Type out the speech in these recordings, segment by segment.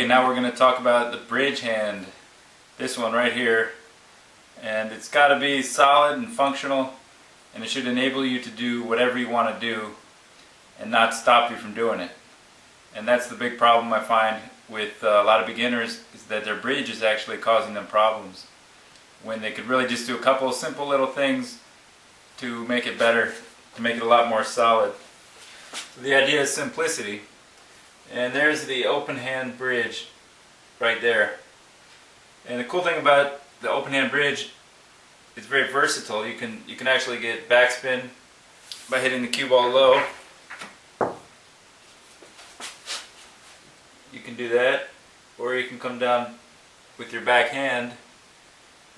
Okay, now we're going to talk about the bridge hand. This one right here. And it's got to be solid and functional, and it should enable you to do whatever you want to do and not stop you from doing it. And that's the big problem I find with a lot of beginners, is that their bridge is actually causing them problems when they could really just do a couple of simple little things to make it better, to make it a lot more solid. So the idea is simplicity. And there's the open hand bridge right there. And the cool thing about the open hand bridge, it's very versatile. You can actually get backspin by hitting the cue ball low. You can do that, or you can come down with your back hand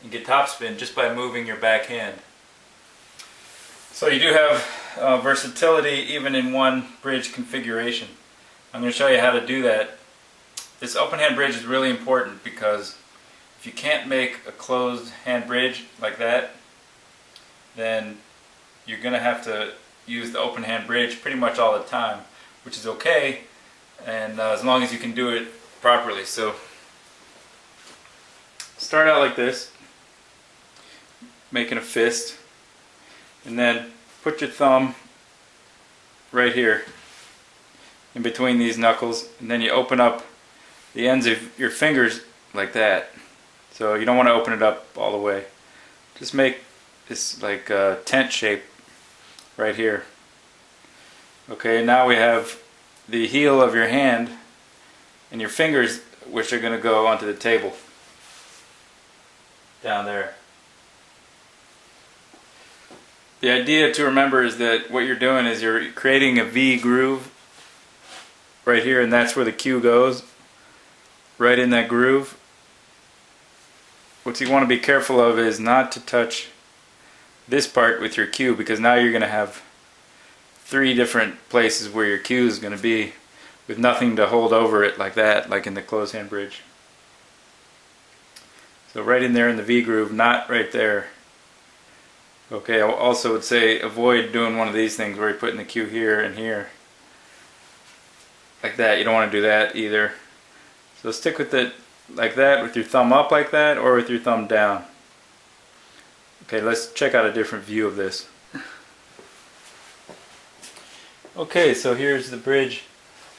and get topspin just by moving your back hand. So you do have versatility even in one bridge configuration. I'm going to show you how to do that. This open hand bridge is really important because if you can't make a closed hand bridge like that, then you're going to have to use the open hand bridge pretty much all the time, which is okay, and as long as you can do it properly. So start out like this, making a fist, and then put your thumb right here in between these knuckles, and then you open up the ends of your fingers like that. So you don't want to open it up all the way. Just make this like a tent shape right here. Okay, now we have the heel of your hand and your fingers, which are going to go onto the table down there. The idea to remember is that what you're doing is you're creating a V groove right here, and that's where the cue goes, right in that groove. What you want to be careful of is not to touch this part with your cue, because now you're going to have 3 different places where your cue is going to be with nothing to hold over it like that, like in the closed hand bridge. So right in there in the V groove, not right there. Okay, I also would say avoid doing one of these things where you're putting the cue here and here. Like that, you don't want to do that either. So stick with it like that, with your thumb up like that, or with your thumb down. Okay, let's check out a different view of this. Okay, so here's the bridge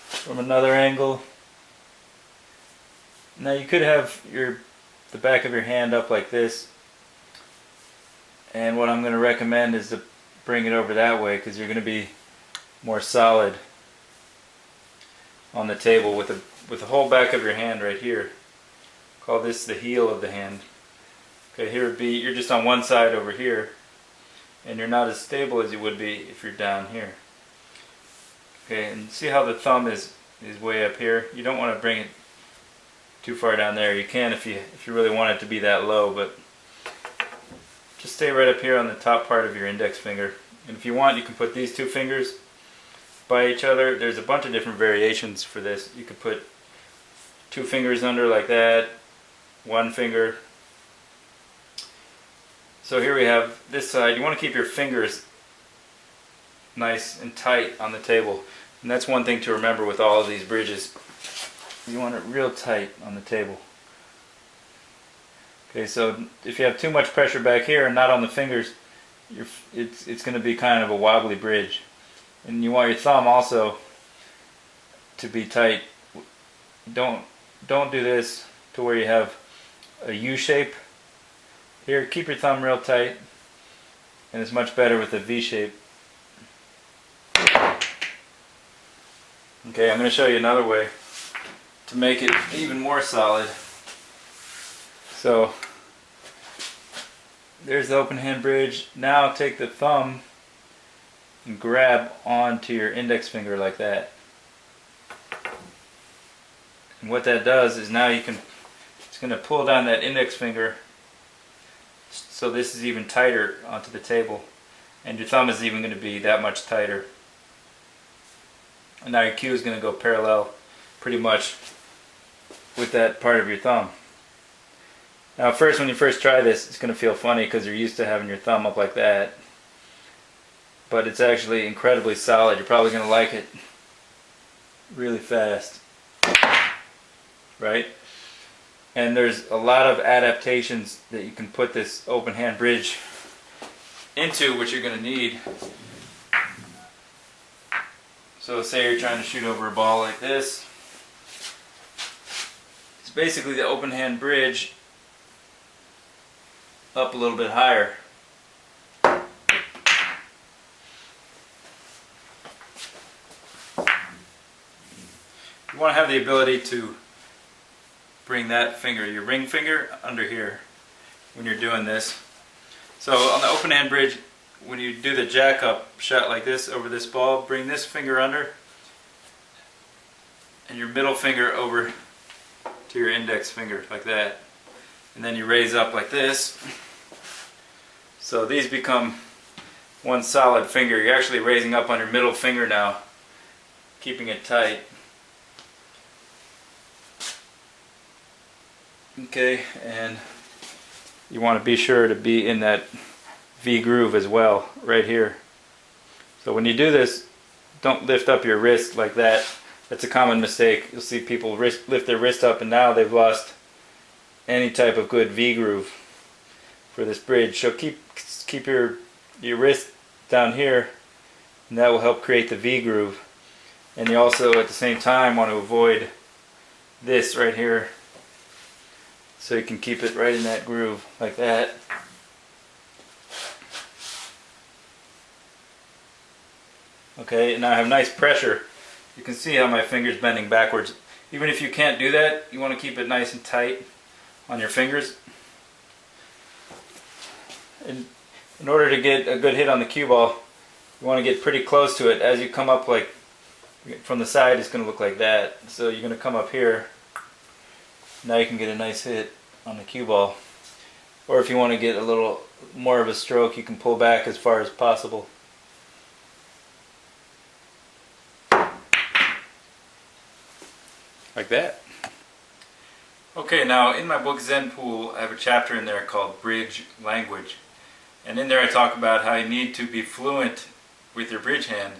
from another angle. Now you could have the back of your hand up like this, and what I'm going to recommend is to bring it over that way, because you're going to be more solid on the table with the whole back of your hand right here. Call this the heel of the hand. Okay, here would be, you're just on one side over here, and you're not as stable as you would be if you're down here. Okay, and see how the thumb is way up here? You don't want to bring it too far down there. You can if you really want it to be that low, but just stay right up here on the top part of your index finger. And if you want, you can put these 2 fingers by each other. There's a bunch of different variations for this. You could put 2 fingers under like that, 1 finger. So here we have this side. You want to keep your fingers nice and tight on the table. And that's one thing to remember with all of these bridges. You want it real tight on the table. Okay, so if you have too much pressure back here and not on the fingers, it's going to be kind of a wobbly bridge. And you want your thumb also to be tight. Don't do this to where you have a U shape. Here, keep your thumb real tight, and it's much better with a V shape. Okay, I'm going to show you another way to make it even more solid. So there's the open hand bridge. Now take the thumb and grab onto your index finger like that. And what that does is now it's going to pull down that index finger so this is even tighter onto the table. And your thumb is even going to be that much tighter. And now your cue is going to go parallel pretty much with that part of your thumb. Now first, when you first try this, it's going to feel funny because you're used to having your thumb up like that. But it's actually incredibly solid. You're probably going to like it really fast. right? And there's a lot of adaptations that you can put this open hand bridge into, which you're going to need. So say you're trying to shoot over a ball like this. It's basically the open hand bridge up a little bit higher. You want to have the ability to bring that finger, your ring finger, under here when you're doing this. So on the open hand bridge, when you do the jack up shot like this over this ball, bring this finger under and your middle finger over to your index finger like that. And then you raise up like this. So these become one solid finger. You're actually raising up on your middle finger now, keeping it tight. Okay, and you want to be sure to be in that V groove as well, right here. So when you do this, don't lift up your wrist like that. That's a common mistake. You'll see people lift their wrist up and now they've lost any type of good V groove for this bridge. So keep your wrist down here, and that will help create the V groove. And you also at the same time want to avoid this right here, so you can keep it right in that groove like that. Okay, and now I have nice pressure. You can see how my finger's bending backwards. Even if you can't do that, you want to keep it nice and tight on your fingers. And in order to get a good hit on the cue ball, you want to get pretty close to it. As you come up, like from the side, it's going to look like that. So you're going to come up here. Now you can get a nice hit on the cue ball. Or if you want to get a little more of a stroke, you can pull back as far as possible. Like that. Okay, now in my book Zen Pool, I have a chapter in there called Bridge Language. And in there I talk about how you need to be fluent with your bridge hand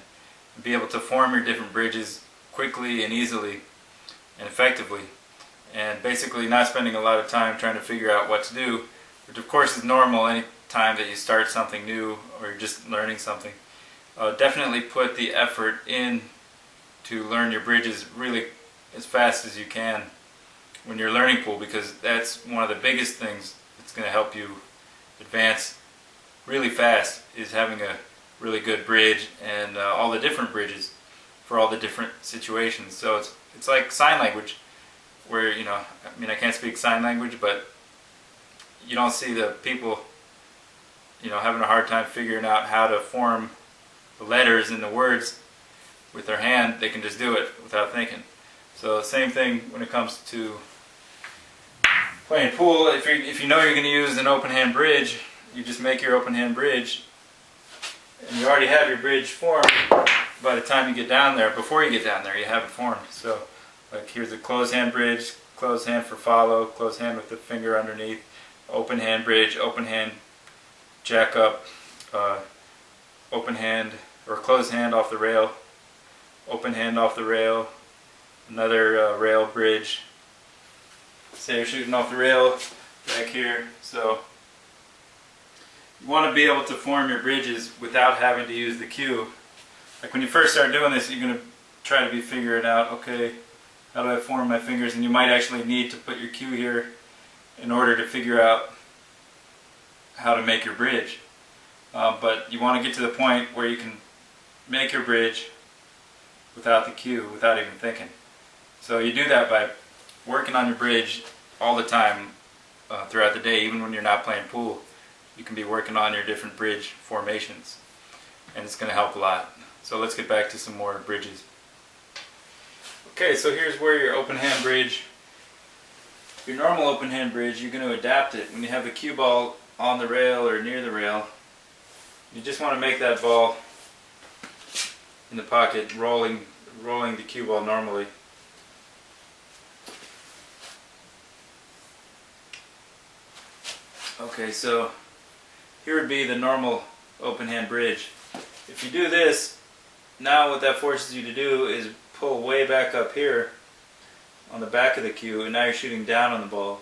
and be able to form your different bridges quickly and easily and effectively. And basically not spending a lot of time trying to figure out what to do, which of course is normal any time that you start something new or you're just learning something. Definitely put the effort in to learn your bridges really as fast as you can when you're learning pool, because that's one of the biggest things that's going to help you advance really fast, is having a really good bridge and all the different bridges for all the different situations. So it's like sign language, where, you know, I mean, I can't speak sign language, but you don't see the people, you know, having a hard time figuring out how to form the letters and the words with their hand. They can just do it without thinking. So same thing when it comes to playing pool. If you know you're going to use an open hand bridge, you just make your open hand bridge, and you already have your bridge formed by the time you get down there. Before you get down there, you have it formed. So like here's a closed hand bridge, closed hand for follow, closed hand with the finger underneath, open hand bridge, open hand jack up, open hand or closed hand off the rail, open hand off the rail, another rail bridge. Say you're shooting off the rail back here. So you want to be able to form your bridges without having to use the cue. Like when you first start doing this, you're going to try to be figuring out, okay, how do I form my fingers? And you might actually need to put your cue here in order to figure out how to make your bridge. But you want to get to the point where you can make your bridge without the cue, without even thinking. So you do that by working on your bridge all the time throughout the day. Even when you're not playing pool, you can be working on your different bridge formations, and it's going to help a lot. So let's get back to some more bridges. Okay, so here's where your open hand bridge, your normal open hand bridge, you're going to adapt it. When you have the cue ball on the rail or near the rail, you just want to make that ball in the pocket, rolling the cue ball normally. Okay, so here would be the normal open hand bridge. If you do this, now what that forces you to do is pull way back up here on the back of the cue, and now you're shooting down on the ball.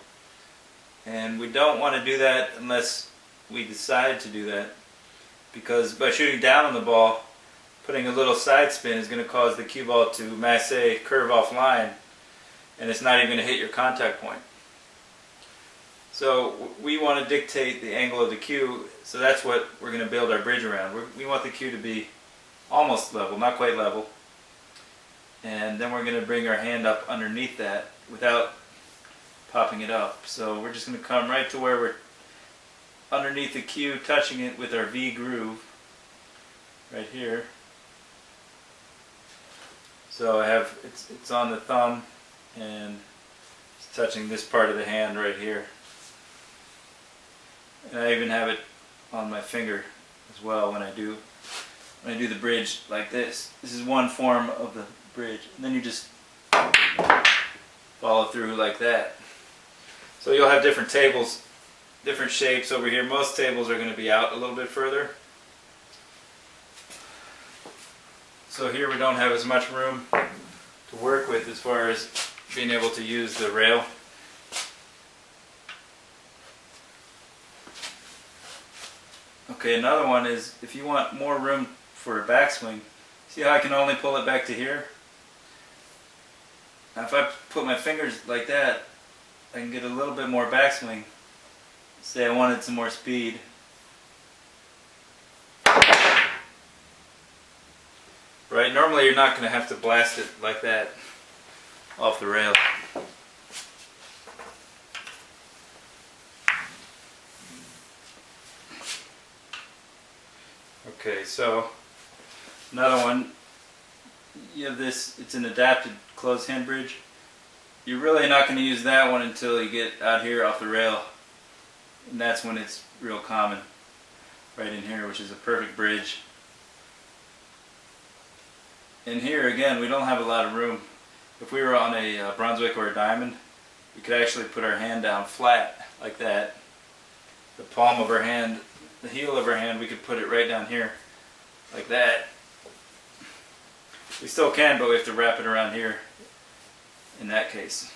And we don't want to do that unless we decide to do that, because by shooting down on the ball, putting a little side spin is going to cause the cue ball to masse curve offline, and it's not even going to hit your contact point. So we want to dictate the angle of the cue, so that's what we're going to build our bridge around. We want the cue to be almost level, not quite level, and then we're going to bring our hand up underneath that without popping it up. So we're just going to come right to where we're underneath the cue, touching it with our V groove right here. So I have it's on the thumb, and it's touching this part of the hand right here. And I even have it on my finger as well when I do the bridge like this. This is one form of the bridge, and then you just follow through like that. So you'll have different tables, different shapes over here. Most tables are going to be out a little bit further. So here we don't have as much room to work with as far as being able to use the rail. Okay, another one is if you want more room for a backswing, see how I can only pull it back to here? Now if I put my fingers like that, I can get a little bit more backswing. Say I wanted some more speed. Right, normally you're not going to have to blast it like that off the rail. Okay, so another one, you have this, it's an adapted closed hand bridge. You're really not going to use that one until you get out here off the rail, and that's when it's real common, right in here, which is a perfect bridge. And here again, we don't have a lot of room. If we were on a Brunswick or a diamond, we could actually put our hand down flat like that. The palm of our hand, the heel of our hand, we could put it right down here like that. We still can, but we have to wrap it around here in that case.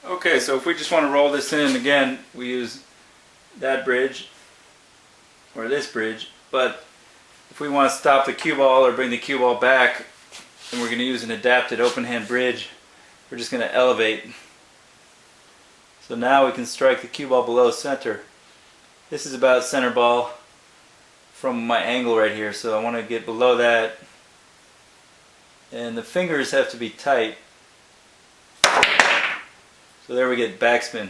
Okay, so if we just want to roll this in, again, we use that bridge or this bridge, but if we want to stop the cue ball or bring the cue ball back, and we're going to use an adapted open hand bridge, we're just going to elevate. So now we can strike the cue ball below center. This is about center ball from my angle right here, so I want to get below that, and the fingers have to be tight. So there we get backspin.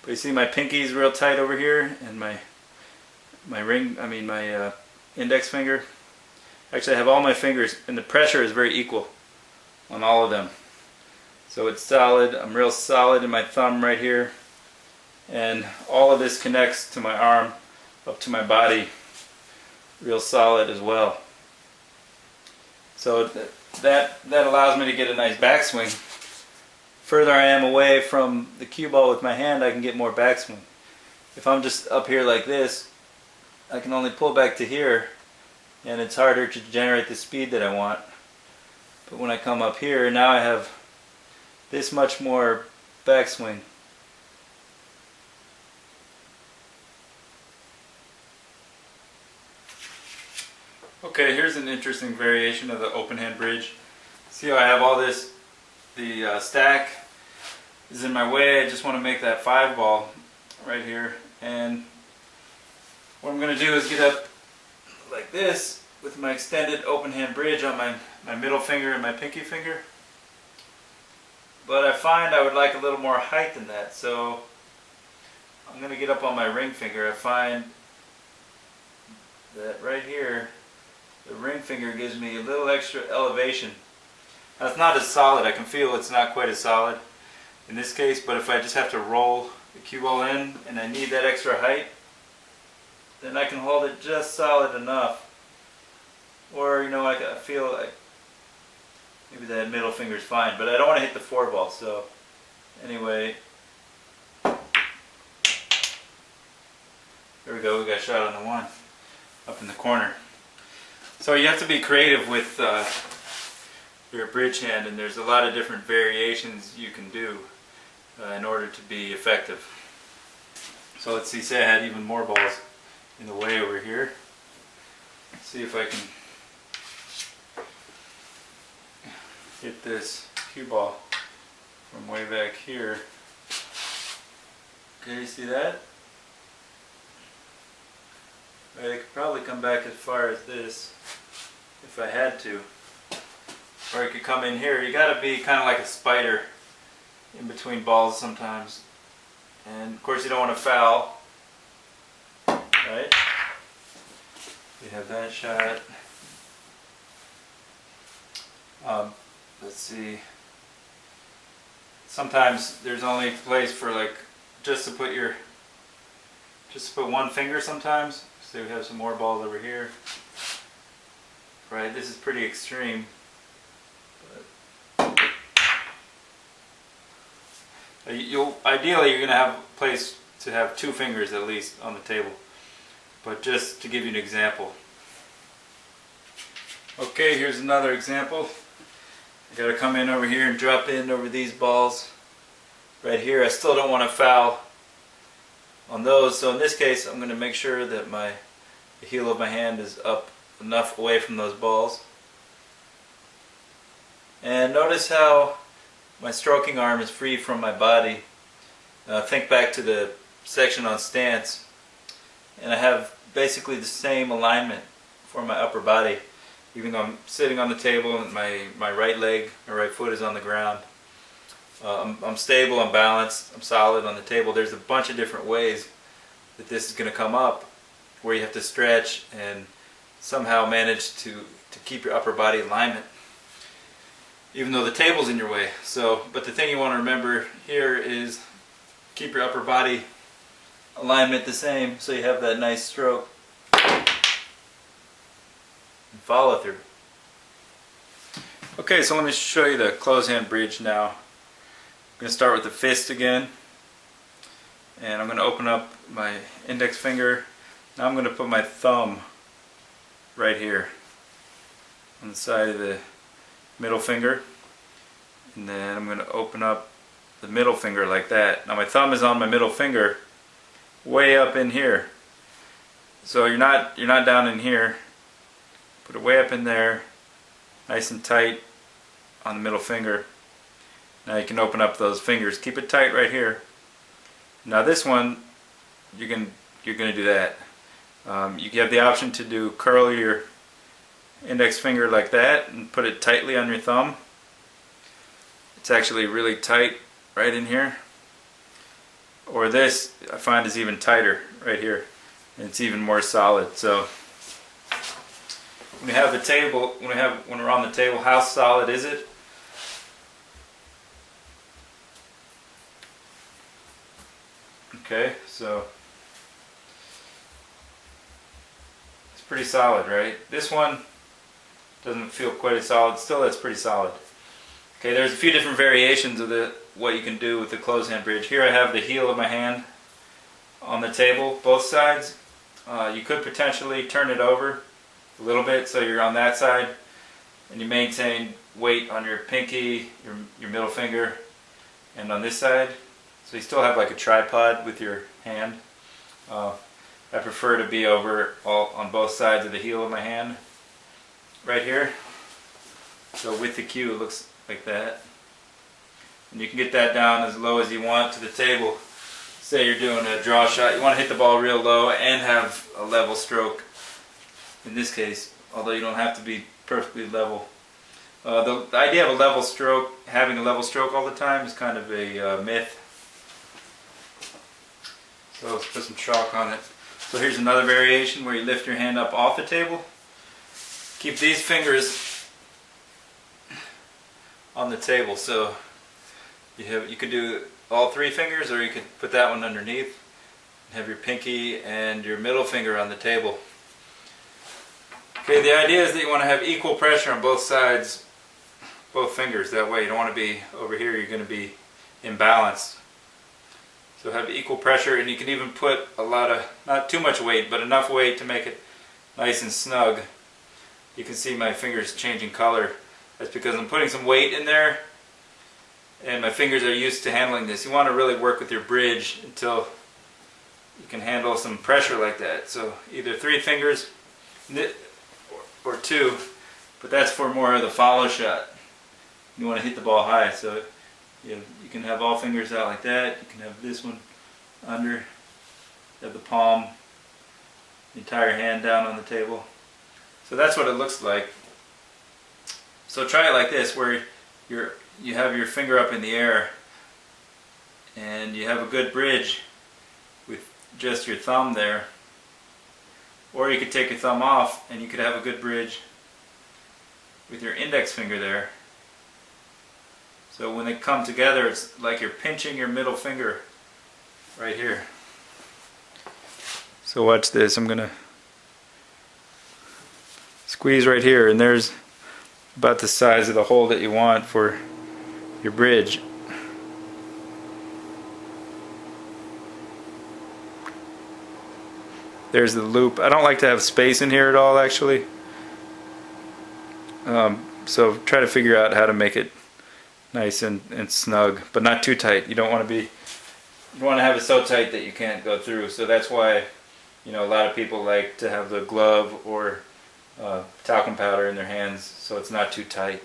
But you see my pinky is real tight over here, and my index finger. Actually, I have all my fingers, and the pressure is very equal on all of them. So it's solid. I'm real solid in my thumb right here, and all of this connects to my arm up to my body, real solid as well. So that allows me to get a nice backswing. Further I am away from the cue ball with my hand, I can get more backswing. If I'm just up here like this, I can only pull back to here, and it's harder to generate the speed that I want. But when I come up here, now I have this much more backswing. Okay, here's an interesting variation of the open hand bridge. See how I have all this, the stack is in my way. I just want to make that 5 ball right here, and what I'm going to do is get up like this with my extended open hand bridge on my middle finger and my pinky finger. But I find I would like a little more height than that, so I'm going to get up on my ring finger. I find that right here, the ring finger gives me a little extra elevation. Now it's not as solid. I can feel it's not quite as solid in this case, but if I just have to roll the cue ball in and I need that extra height, then I can hold it just solid enough. Or, you know, I feel like maybe that middle finger is fine, but I don't want to hit the 4 ball, so anyway. There we go, we got a shot on the 1 up in the corner. So you have to be creative with your bridge hand, and there's a lot of different variations you can do in order to be effective. So let's see, say I had even more balls in the way over here. Let's see if I can hit this cue ball from way back here. Okay, you see that? Right, I could probably come back as far as this if I had to. Or I could come in here. You gotta be kind of like a spider in between balls sometimes. And of course you don't want to foul. Right? We have that shot. Let's see. Sometimes there's only place for like just to put one finger sometimes. So we have some more balls over here. Right, this is pretty extreme. But ideally you're going to have a place to have 2 fingers at least on the table. But just to give you an example. Okay, here's another example. I got to come in over here and drop in over these balls. Right here, I still don't want to foul on those, so in this case I'm going to make sure that the heel of my hand is up enough away from those balls. And notice how my stroking arm is free from my body. Think back to the section on stance, and I have basically the same alignment for my upper body, even though I'm sitting on the table and my right leg, my right foot is on the ground. I'm stable, I'm balanced, I'm solid on the table. There's a bunch of different ways that this is going to come up where you have to stretch and somehow manage to keep your upper body alignment even though the table's in your way. But the thing you want to remember here is keep your upper body alignment the same so you have that nice stroke and follow through. Okay, so let me show you the close hand bridge now. I'm going to start with the fist again, and I'm going to open up my index finger. Now I'm going to put my thumb right here on the side of the middle finger, and then I'm going to open up the middle finger like that. Now my thumb is on my middle finger way up in here, so you're not down in here. Put it way up in there, nice and tight on the middle finger. Now you can open up those fingers. Keep it tight right here. Now this one, you're going to do that. You have the option to curl your index finger like that and put it tightly on your thumb. It's actually really tight right in here. Or this, I find, is even tighter right here, and it's even more solid. So when we have the table, when we're on the table, how solid is it? Okay, so it's pretty solid, right? This one doesn't feel quite as solid. Still, that's pretty solid. Okay, there's a few different variations of what you can do with the closed hand bridge. Here I have the heel of my hand on the table, both sides. You could potentially turn it over a little bit so you're on that side, and you maintain weight on your pinky, your middle finger, and on this side. So you still have like a tripod with your hand. I prefer to be over on both sides of the heel of my hand, right here. So with the cue it looks like that. And you can get that down as low as you want to the table. Say you're doing a draw shot, you want to hit the ball real low and have a level stroke. In this case, although you don't have to be perfectly level. The idea of a level stroke, having a level stroke all the time, is kind of a myth. So let's put some chalk on it. So here's another variation where you lift your hand up off the table. Keep these fingers on the table. So you could do all 3 fingers, or you could put that one underneath and have your pinky and your middle finger on the table. Okay, the idea is that you want to have equal pressure on both sides, both fingers. That way you don't want to be over here, you're going to be imbalanced. So have equal pressure, and you can even put a lot of, not too much weight, but enough weight to make it nice and snug you can see my fingers changing color. That's because I'm putting some weight in there and my fingers are used to handling this. You want to really work with your bridge until you can handle some pressure like that. So either 3 fingers or 2, but that's for more of the follow shot. You want to hit the ball high, so you can have all fingers out like that. You can have this one under, you have the palm, the entire hand down on the table. So that's what it looks like. So try it like this, where you have your finger up in the air and you have a good bridge with just your thumb there. Or you could take your thumb off and you could have a good bridge with your index finger there. So when they come together, it's like you're pinching your middle finger right here. So watch this. I'm gonna squeeze right here, and there's about the size of the hole that you want for your bridge. There's the loop. I don't like to have space in here at all, actually. So try to figure out how to make it nice and snug, but not too tight. You don't want to have it so tight that you can't go through. So that's why, a lot of people like to have the glove or talcum powder in their hands, so it's not too tight.